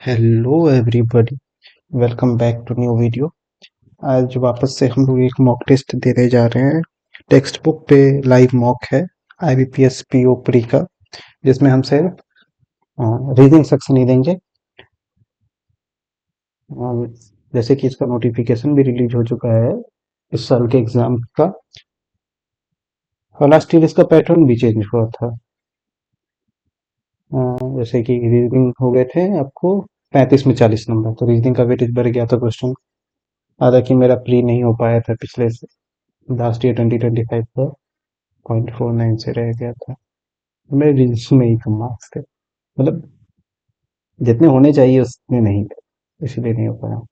Hello everybody, welcome back to new video. आज वापस से हम लोग एक मॉक टेस्ट देने जा रहे हैं। टेक्स्ट बुक पे लाइव मॉक है IBPS PO प्री का, जिसमें हम सिर्फ रीडिंग सेक्शन ही देंगे। जैसे कि इसका नोटिफिकेशन भी रिलीज हो चुका है इस साल के एग्जाम का, और लास्ट ईयर इसका पैटर्न भी चेंज हुआ था। जैसे कि रीजनिंग हो गए थे आपको 35 में 40 नंबर, तो रीजनिंग का वेटेज बढ़ गया था क्वेश्चन। हालांकि मेरा प्री नहीं हो पाया था पिछले से, लास्ट ईयर 2025 का 0.49 से रह गया था। मेरे रीजनिंग में ही कम मार्क्स थे, मतलब जितने होने चाहिए उतने नहीं थे, इसलिए नहीं हो पाया।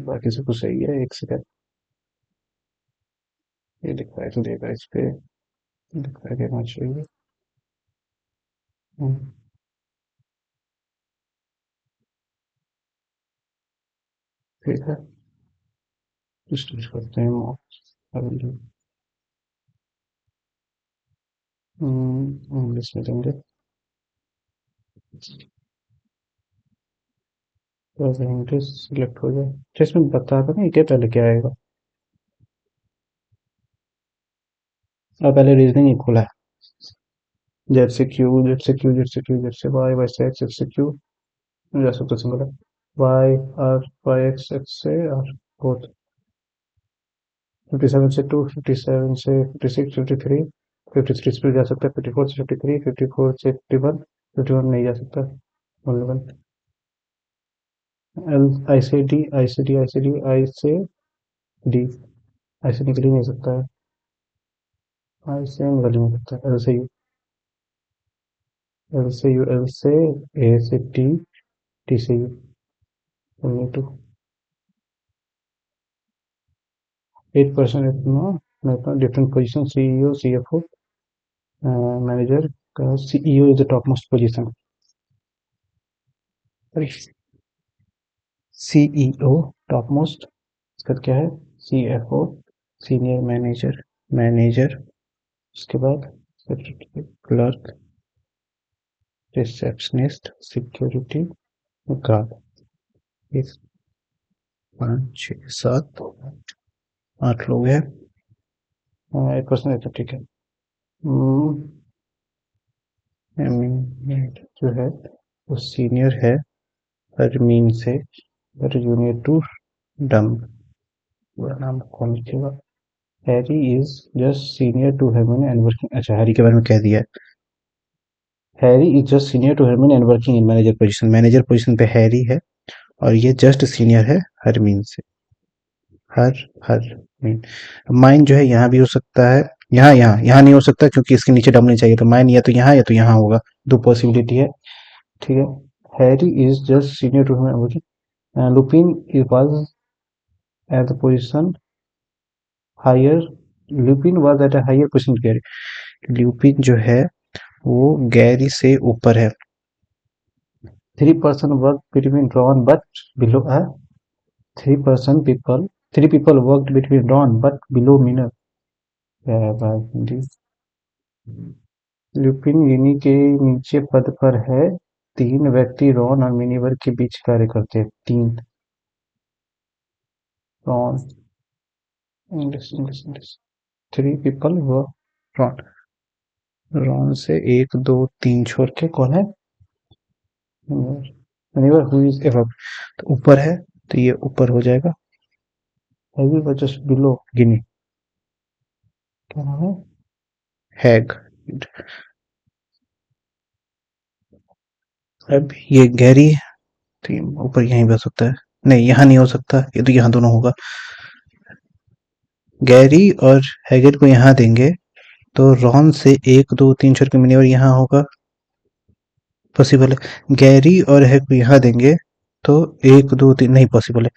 बाकी सब कुछ सही है। एक सेकंड, ये लिखा है तो देगा इस पे, लिखा देना चाहिए। हम्म, ठीक है, स्टार्ट करते हैं मॉक। इंग्लिश में देंगे, इंग्लिश सिलेक्ट हो जाए। तो इसमें बता रहा नहीं क्या पहले क्या आएगा। और पहले रीजनिंग ही खुला है। जेड से क्यू, जेड से क्यू, जेड से क्यू, जेड से वाई, वाई से एक्स, एक्स से क्यू। जैसे तो सिंबल है, Y R, Y X, X से आर, बोथ। 57 से 2, 57 से 56, 53, 53 स्पीड जा सकता है, 54 से 53, 54 से 51, 51 नहीं जा सकता, ओनली वन। एल, आई से डी, आई से डी, आई से डी, आई से डी, आई से निकल ही नहीं सकता है, आई से निकल ही नहीं सकता है, एल से यू, एल से यू, एल से ए से टी, टी से यू, ओनली टू। 8% इतना different position, CEO, CFO, manager का। CEO is the top most position. CEO top most, इसका क्या है, सीएफओ सीनियर मैनेजर, मैनेजर, उसके बाद secretary, clerk, receptionist, security guard. एक, 5, 6, 7, 8 लोग हैं। 8% है तो ठीक है। एमिनेट जो है वो सीनियर है हर मीन से, पर जूनियर टू डम। पूरा नाम कौन लिखेगा। Harry is just senior to Hermione and working, अच्छा हैरी के बारे में कह दिया है। Harry is just senior to Hermione and working in manager position, manager position पे हैरी है और ये जस्ट सीनियर है हरमीन से। हर हर मीन, माइन जो है यहाँ भी हो सकता है, यहाँ नहीं हो सकता क्योंकि इसके नीचे डम नहीं चाहिए, तो माइन या तो यहाँ होगा। दो पॉसिबिलिटी है, ठीक है। Harry is just senior to Hermione working, Lupin is was at the position higher, Lupin was at a higher position Gary, Lupin जो है वो गैरी से ऊपर है। 3% work between Ron but below है, 3% people, 3 people worked between Ron but below Miner. भाई lupin गिनी के नीचे पद पर है, 3 व्यक्ति रॉन और मिनीवर के बीच कार्य करते हैं। 3 Ron, English English English, 3 people work Ron, Ron से 1, 2, 3 छोड़ के कौन है, मिनीवर हु इज एबव, तो ऊपर है तो ये ऊपर हो जाएगा। हैवी वाज जस्ट बिलो गिनी, क्या नाम है, हैग। अब ये गैरी तो ऊपर यहीं भी हो सकता है, नहीं यहाँ नहीं हो सकता, ये तो यहाँ दोनों होगा। गैरी और हैगेट को यहाँ देंगे तो रॉन से 1, 2, 3 छोड़ के मिनीवर यहाँ होगा, पॉसिबल है। गैरी और हैग को यहाँ देंगे तो 1, 2, 3 नहीं पॉसिबल है,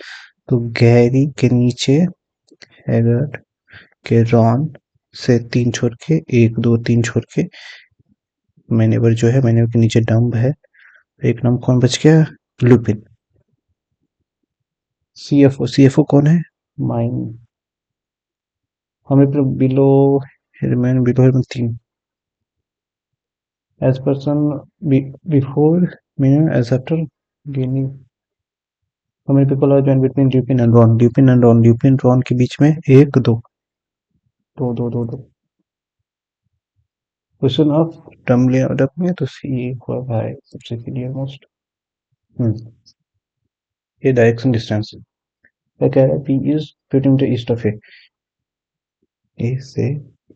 तो गैरी के नीचे हैगेट के रॉन से 3 छोड़ के 1, 2, 3 छोड़ के मिनीवर जो है, मिनीवर के नीचे डम्ब है, एक नाम कौन बच गया, लुपिन। सीएफओ, सीएफओ कौन है, माइन, हमें below Herman 3 as person before meaning as after gaining how many people are joined between Lupin and Ron Lupin Ron के बीच में एक दो क्वेश्चन ऑफ टर्मले अडप में तो सी हुआ भाई सबसे क्लियर मोस्ट ये डायरेक्शन डिस्टेंस क्या कह रहा है P is 50 metre east of A से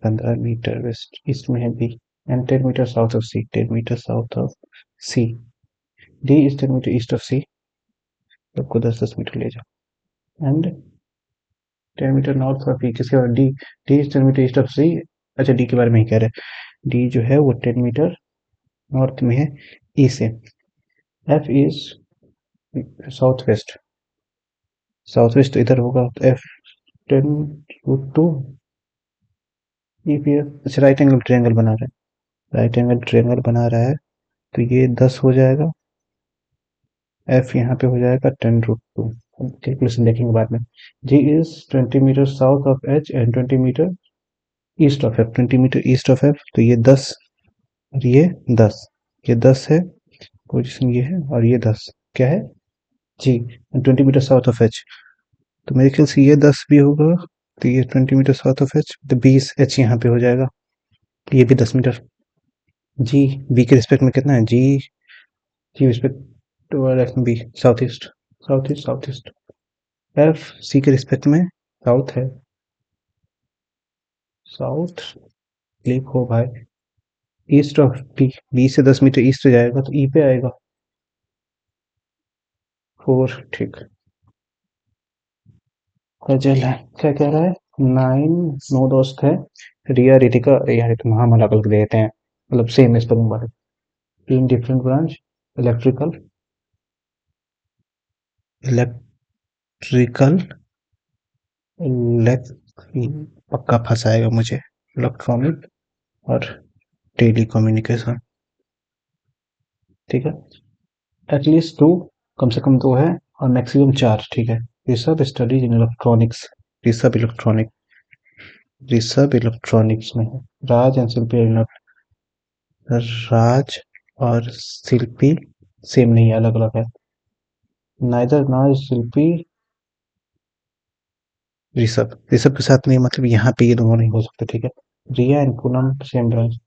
15 मीटर वेस्ट ईस्ट में है B and 10 metre south of C 10 metre south of C D is 10 metre east of C सबको 10-10 मीटर ले जाओ and 10 metre north of E किसके बाद D D is 10 metre east of C अच्छा D के बारे में ही कह रहे हैं डी जो है वो 10 मीटर नॉर्थ में है ई से एफ इज साउथ वेस्ट इधर होगा तो एफ 10 ई पी एफ अच्छा राइट एंगल ट्रायंगल बना रहा है तो ये 10 हो जाएगा एफ यहाँ पे हो जाएगा 10√2 कैलकुलेशन देखेंगे बाद में G is 20 metre south of H and 20 metre east of F 20 metre east of F तो ये 10 और ये 10 है पोजीशन ये है और ये 10 क्या है जी 20 मीटर साउथ ऑफ एच तो मेरे ख्याल से ये 10 भी होगा तो ये 20 मीटर साउथ ऑफ एच तो 20 एच यहाँ पे हो जाएगा ये भी 10 मीटर जी बी के रिस्पेक्ट में कितना है G respect B south east F C के रिस्पेक्ट में साउथ है साउथ क्लिक हो भाई ईस्ट ऑफ बी से 10 मीटर ईस्ट जाएगा तो ई पे आएगा 4 ठीक चल क्या कह रहा है 9 दोस्त है रिया रितिका यार ये तो हम अलग अलग देते हैं मतलब सेम स्पेलिंग वाले 3 डिफरेंट ब्रांच इलेक्ट्रिकल पक्का फंसाएगा मुझे इलेक्ट्रॉनिक और टेली कम्युनिकेशन ठीक है एटलीस्ट 2 कम से कम 2 है और मैक्सिमम 4 ठीक है Rishabh studies in electronics Rishabh electronics में है राज एंड शिल्पी राज और शिल्पी सेम नहीं है अलग अलग है नाइदर नॉर शिल्पी ऋषभ के साथ नहीं मतलब यहाँ पे ये दोनों नहीं हो सकते ठीक है रिया एंड पूनम सेम ब्रांच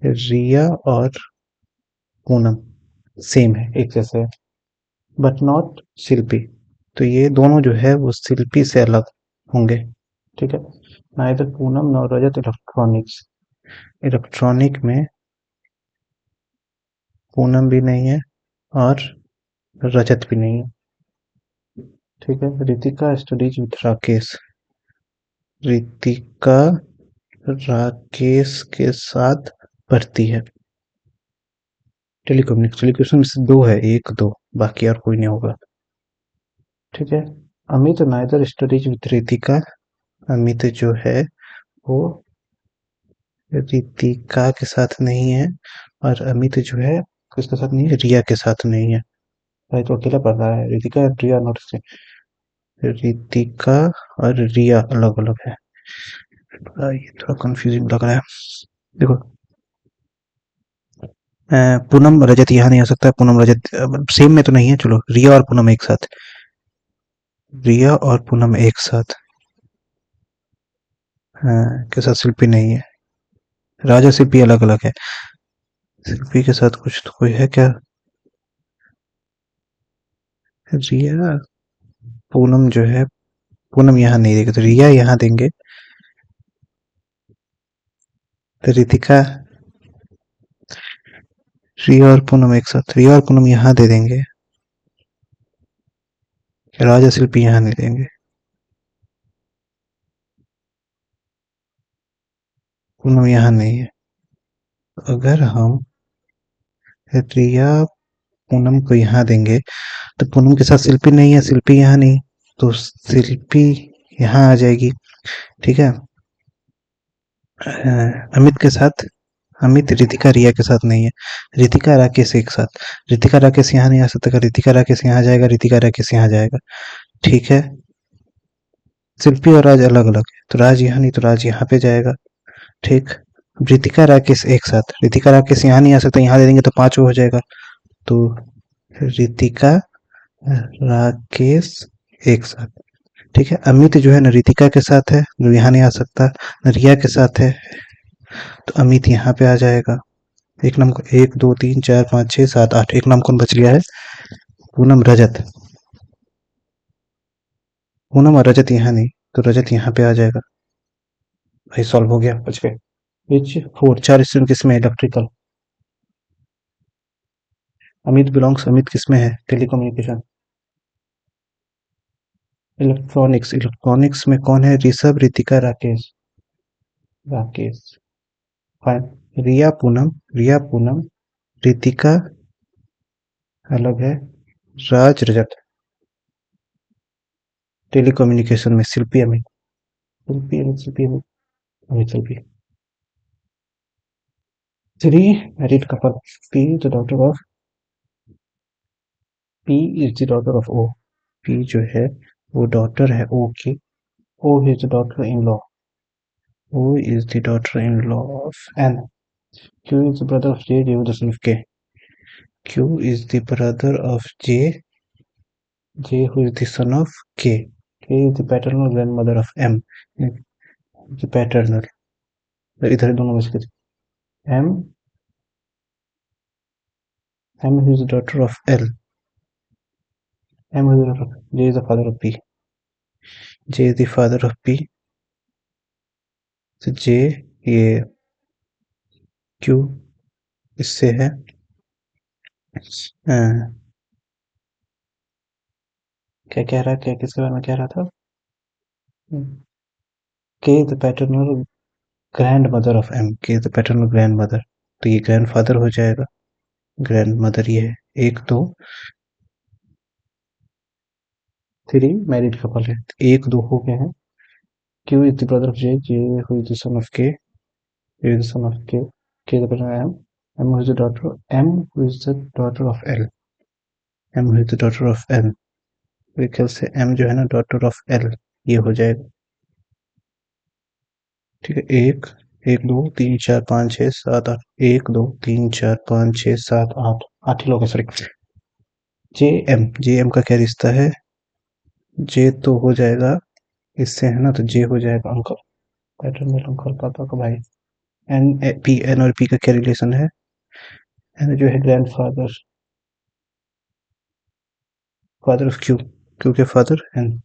रिया और पूनम सेम है एक जैसे है बट नॉट शिल्पी तो ये दोनों जो है वो शिल्पी से अलग होंगे ठीक है नाइदर पूनम नॉर रजत इलेक्ट्रॉनिक में पूनम भी नहीं है और रजत भी नहीं है ठीक है रितिका स्टडीज विथ रितिका राकेश के साथ पढ़ती है टेलीकम्युनिकेशन में से 2 है 1 2 बाकी और कोई नहीं होगा ठीक है Amit neither studies with Ritika Amit जो है वो रितिका के साथ नहीं है और अमित जो है किसके साथ नहीं है रिया के साथ नहीं है भाई तो अकेला पढ़ रहा है रितिका और रिया नॉट रितिका और रिया अलग अलग है ये थोड़ा कंफ्यूजिंग लग रहा है देखो पूनम रजत यहाँ नहीं आ सकता पूनम रजत सेम में तो नहीं है चलो रिया और पूनम एक साथ के साथ शिल्पी नहीं है राजा शिल्पी अलग अलग है शिल्पी के साथ कुछ तो कोई है क्या रिया पूनम जो है पूनम यहाँ नहीं देंगे तो रिया यहाँ देंगे तो रितिका रिया और पूनम एक साथ रिया और पूनम यहाँ दे देंगे राजा शिल्पी यहाँ नहीं देंगे पूनम यहाँ नहीं है अगर हम रिया पूनम को यहाँ देंगे तो पूनम के साथ शिल्पी नहीं है शिल्पी यहाँ नहीं तो शिल्पी यहाँ आ जाएगी ठीक है अमित के साथ अमित रितिका रिया के साथ नहीं है रितिका राकेश एक साथ रितिका राकेश यहाँ नहीं आ सकता रितिका राकेश यहाँ जाएगा रितिका राकेश यहाँ जाएगा ठीक है शिल्पी और राज अलग अलग है, तो राज यहाँ नहीं तो राज यहाँ पे जाएगा। ठीक। ऋतिका राकेश एक साथ, ऋतिका राकेश यहाँ नहीं आ सकता, यहाँ दे देंगे तो 5 हो जाएगा। तो ऋतिका राकेश एक साथ। ठीक है, अमित जो है ना ऋतिका के साथ है, जो यहाँ नहीं आ सकता, न रिया के साथ है, तो अमित यहाँ पे आ जाएगा। एक नाम 1 2 3 4 5 6 7 8, एक नाम कौन बच गया है? पूनम रजत। पूनम और रजत यहाँ नहीं, तो रजत यहाँ पे आ जाएगा। भाई सॉल्व हो गया, बच गए। पेज 4, 4 स्टूडेंट किसमें? इलेक्ट्रिकल। अमित बिलोंग्स, अमित किसमें है? टेलीकम्युनिकेशन। इलेक्ट्रॉनिक्स, इलेक्ट्रॉनिक्स में कौन है? ऋषभ, ऋतिका, राकेश। राकेश। फाइन। रिया पूनम, रिया पूनम, ऋतिका अलग है, राज रजत। टेलीकम्युनिकेशन में शिल्पी अमित, शिल्पी अमित, शिल्पी अमित, अमित शिल्पी। 3 married couple. P is the daughter of, P is the daughter of O। P जो है वो डॉटर है O की। O is the daughter in law, O is the daughter in law of N। Q is the brother of J, J is the son of K। Q is the brother of J, J who is the son of K। K is the paternal grandmother of M, the paternal। इधर दोनों में से M, M who is the daughter of L, M who is the daughter of J is the father of P, J is the father of P, तो J ये Q इससे है क्या कह रहा है, क्या किसके बारे में कह रहा था? K is the paternal grandmother of M, K is the paternal grandmother, तो ये ग्रैंडफादर हो जाएगा, ग्रैंडमदर ये है। 1 2 3 मैरिड कपल है, 1 2 हो गए हैं। Q is the brother of J, J who is the son of K, J is the son of K, K is the paternal M, M who is the daughter, M who is the daughter of L, M who is the daughter of L। मेरे ख्याल से M जो है ना daughter of L, ये हो जाएगा। ठीक है, 1 1 2 3 4 5 6 7 8, 1 2 3 4 5 6 7 8, 8 ही लोग हैं सॉरी। जे एम का क्या रिश्ता है? जे तो हो जाएगा इससे है ना, तो जे हो जाएगा अंकल, पैटर्नल अंकल, पापा का भाई। एन पी, एन और पी का क्या रिलेशन है? एन जो है grandfather, father of Q, Q के father N.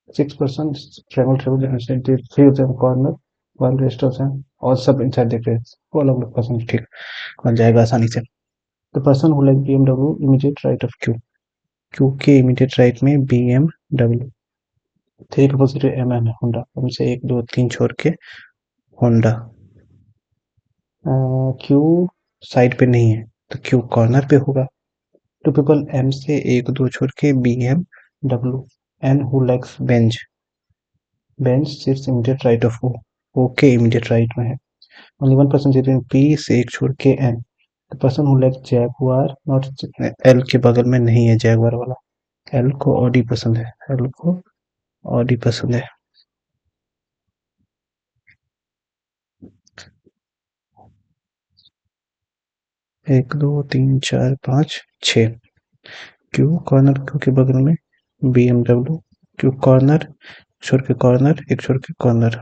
6% travel instead 3 of them corner, while rest of them all सब inside the place, वो अलग अलग पर्सन। ठीक, बन जाएगा आसानी से। The person who like BMW immediate right of Q, Q के इमीडिएट राइट में BMW। 3 people M N Honda, हमसे 1 2 3 छोड़ के होंडा। क्यू साइड पे नहीं है तो क्यू कॉर्नर पे होगा। 2 पीपल एम से 1 2 छोड़ के BMW। N who likes bench, bench sits immediate right of O, O के इमीडिएट राइट में है। Only one person sitting P से 1 छोड़ के N, the person who likes Jaguar not, L के बगल में नहीं है जैगुआर वाला, एल को ऑडी पसंद है, एल को ऑडी पसंद है। एक दो तीन चार पाँच छः। क्यू कॉर्नर, क्यू के बगल में BMW, क्यू कॉर्नर, छोड़ के कॉर्नर, एक छोड़ के कॉर्नर,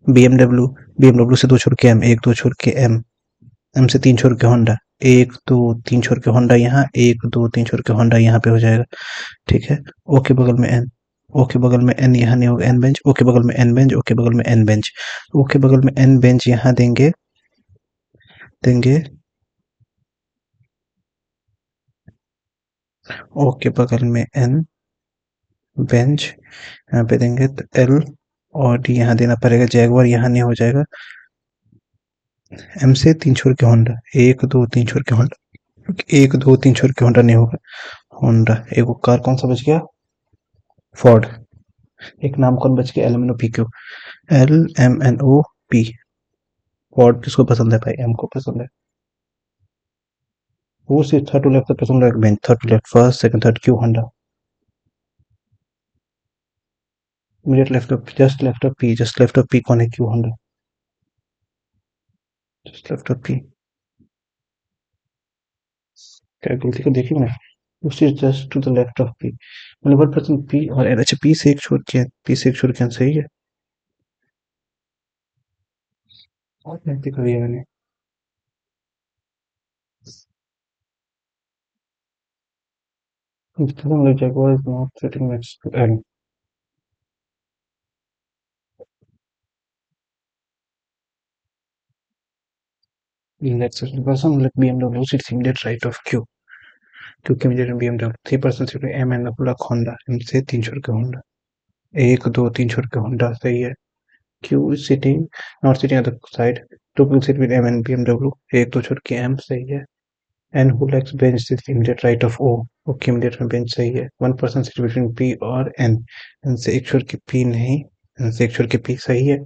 BMW, BMW से 2 छोड़ के एम, 1 2 छोड़ के एम, एम से 3 छोड़ के होंडा, 1 2 3 छोड़ के होंडा यहाँ, 1 2 3 छोड़ के होंडा यहाँ पे हो जाएगा। ठीक है, ओ के बगल में एन, ओ के बगल में एन यहाँ नहीं होगा, एन बेंच, ओ के बगल में एन बेंच, ओ के बगल में एन बेंच, ओ के बगल में एन बेंच यहाँ देंगे, देंगे ओ के बगल में एन बेंच, यहाँ पे देंगे तो एल और डी यहाँ देना पड़ेगा, जैगुआर यहाँ नहीं हो जाएगा। एम से 3 छोड़ के होंडा, 1 2 3 छोड़ के होंडा, 1 2 3 छोड़ के होंडा नहीं होगा, होंडा। एक कार कौन सा बच गया? फोर्ड। एक नाम कौन बच गया? LMNOP, LMNOP। फोर्ड किसको पसंद है भाई? एम को पसंद है। वो से थर्ड टू लेफ्ट पसंद है, bench third to left, first second third, Q Honda. immediate left of just left of P कौन है? Q होंगे, just left of P। क्या गलती को देखी मैंने? Which is just to the left of P, मतलब 1% P और N। अच्छा, P से एक छोड़ के P से एक छोड़ के N सही है। और गलती करी है मैंने। It doesn't look Jaguar is not sitting next to N। In that person like BMW sits immediate right of Q, क्योंकि इमीडिएट में BMW 3% सीट में M एन पूरा होंडा, M से 3 छोड़ के होंडा, 1 2 3 छोड़ के होंडा सही है। Q is sitting not sitting at the side, 2 people sit with M and BMW, 1 2 छोड़ के M सही है। And who likes bench sits immediate right of O, okay immediate में बेंच सही है। 1% sit between P और N, N से एक छोड़ के P नहीं, N से एक छोड़ के P सही है।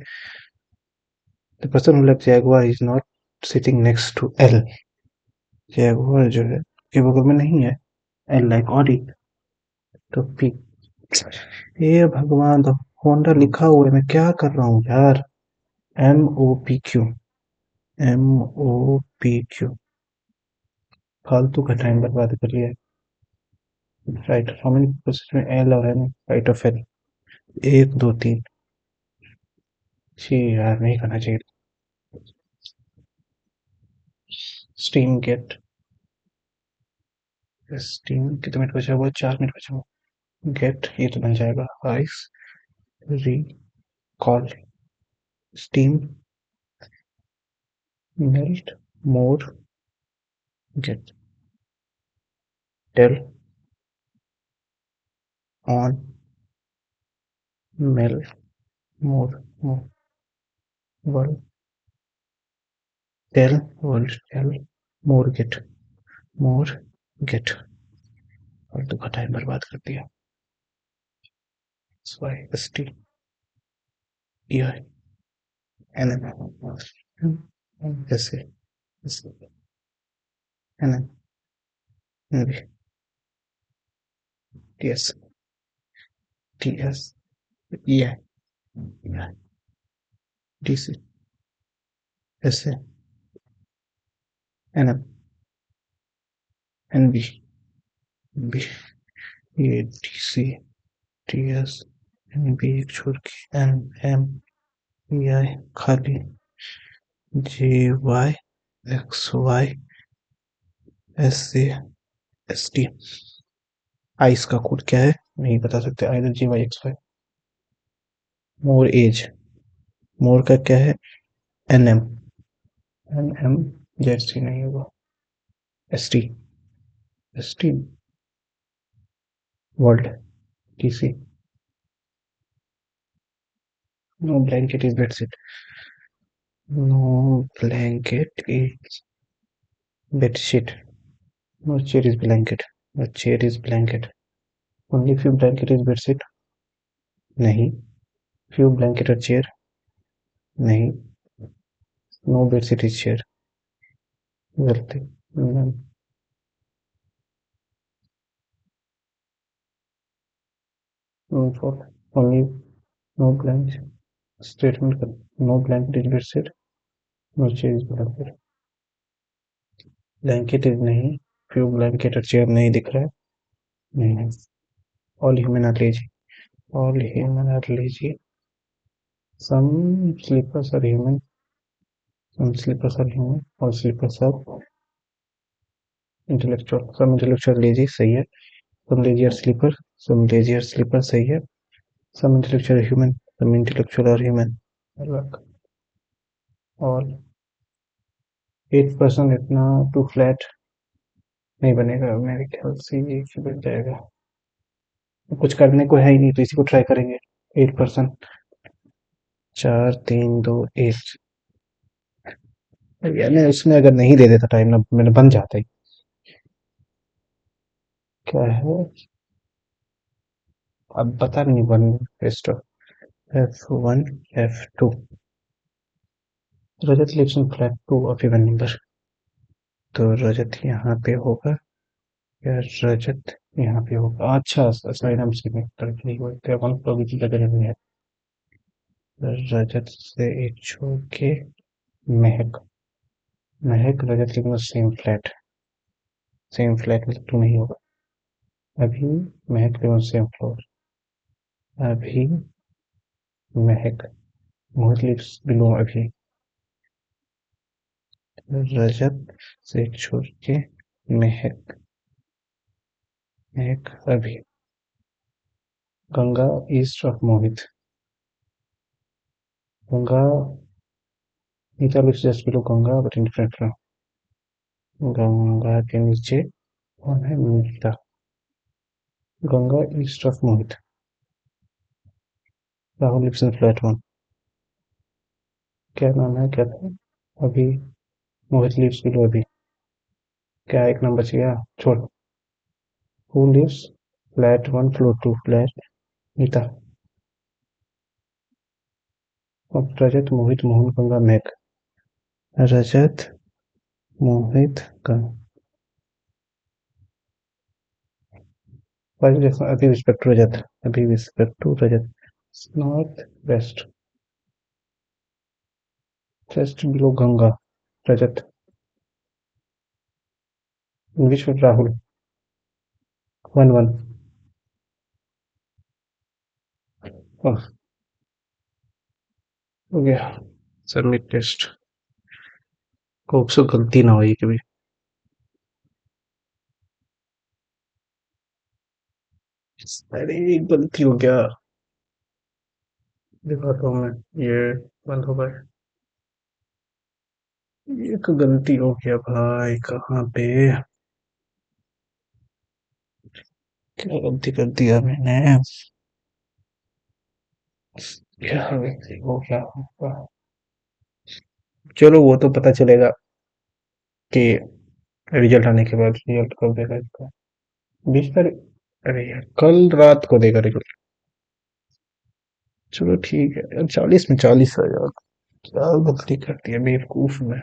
The person who likes Jaguar is not sitting next to L, Jaguar जो है के बगल में नहीं है। एल लाइक ऑडी, तो पी। ये भगवान, तो होंडा लिखा हुआ है, मैं क्या कर रहा हूँ यार। M O P Q, M O P Q, फालतू का टाइम बर्बाद कर लिया। राइट, हाउ मेनी पोजीशन में एल और एन, राइट ऑफ एल, 1 2 3। छी यार, नहीं करना चाहिए। स्टीम गेट, स्टीम कितने मिनट बचा हुआ? 4 मिनट बचा हुआ। गेट ये तो बन जाएगा ice recall, steam melt more gate, tell on mel more world, tell world tell more get और तो का टाइम बर्बाद कर दिया। स्वाई st ei nm ऐसे nm nb ts ts ei dc ऐसे nm nb b ये dc ts nb एक छोड़ के nm ei खाली jy xy sc st। Ice का कोड क्या है? नहीं बता सकते, either G Y X Y. More age, more का क्या है? N M, N M Z C नहीं होगा, S T, S T world, T C. No blanket is bedsheet, no blanket is bedsheet, no chair is blanket, no chair is blanket, only few blanket is bedsheet नहीं, few blanket और chair नहीं, no bedsheet is chair गलती। Only no blank statement कर, no blanket is bedsheet, no chair is blanket, blanket is नहीं, few blanket और chair नहीं दिख रहा है, नहीं है। All human are lazy, all human are lazy, some sleepers are human, some sleepers are human, और sleepers are intellectual, some intellectual lazy सही है, some lazy are sleeper, some lazy are sleeper सही है, some intellectual human, some intellectual are human. और 8% इतना to flat नहीं बनेगा मेरे ख्याल से, ये ही बन जाएगा। कुछ करने को है ही नहीं, तो इसी को ट्राई करेंगे। 8%, 4 3 2 1। यानी उसमें अगर नहीं दे देता टाइम ना, मैंने बन जाता ही। क्या है अब पता नहीं। One best F1 F2, Rajat selection flag 2 of even number, तो रजत यहाँ पे होगा या रजत यहाँ पे होगा? अच्छा, साइड हम सिलेक्टर नहीं होते, वन प्रोबेबिलिटी लग रही है। रजत से इच्छू के महक। महक रजत के सेम फ्लैट मतलब टू नहीं होगा। अभी महक के सेम फ्लोर। अभी महक मोहित लिव्स बिलो अभी। रजत से छोड़ के महक। महक अभी। Ganga east of Mohit. Ganga Neeta lives just below Ganga but in different from. Ganga के नीचे कौन है? Neeta. Ganga east of Mohit. Rahul lives in flat one. क्या नाम है? क्या था? अभी मोहित लिव्स बिलो अभी। क्या एक नंबर बच गया? छोड़। Who lives flat one floor two? Flat Neeta. अब रजत मोहित मोहन गंगा महक। रजत मोहित गंगा। अभी रिस्पेक्ट टू रजत। अभी respect to Rajat. North west. Just below Ganga. Rajat. Which with Rahul. 1-1। हो गया। Submit test. होप सो गलती ना हुई कभी। अरे गलती हो गया। दिखाता हूँ मैं। ये बंद हो गया। ये तो गलती हो गया भाई। कहाँ पे क्या गलती कर दिया मैंने? क्या गलती हो गया होगा? चलो वो तो पता चलेगा कि रिजल्ट आने के बाद। रिजल्ट कब देगा इसका? 20 तारीख। अरे यार कल रात को देगा रिजल्ट। चलो ठीक है यार, 40 में 40 आ जाओ। क्या गलती कर दी है बेवकूफ में।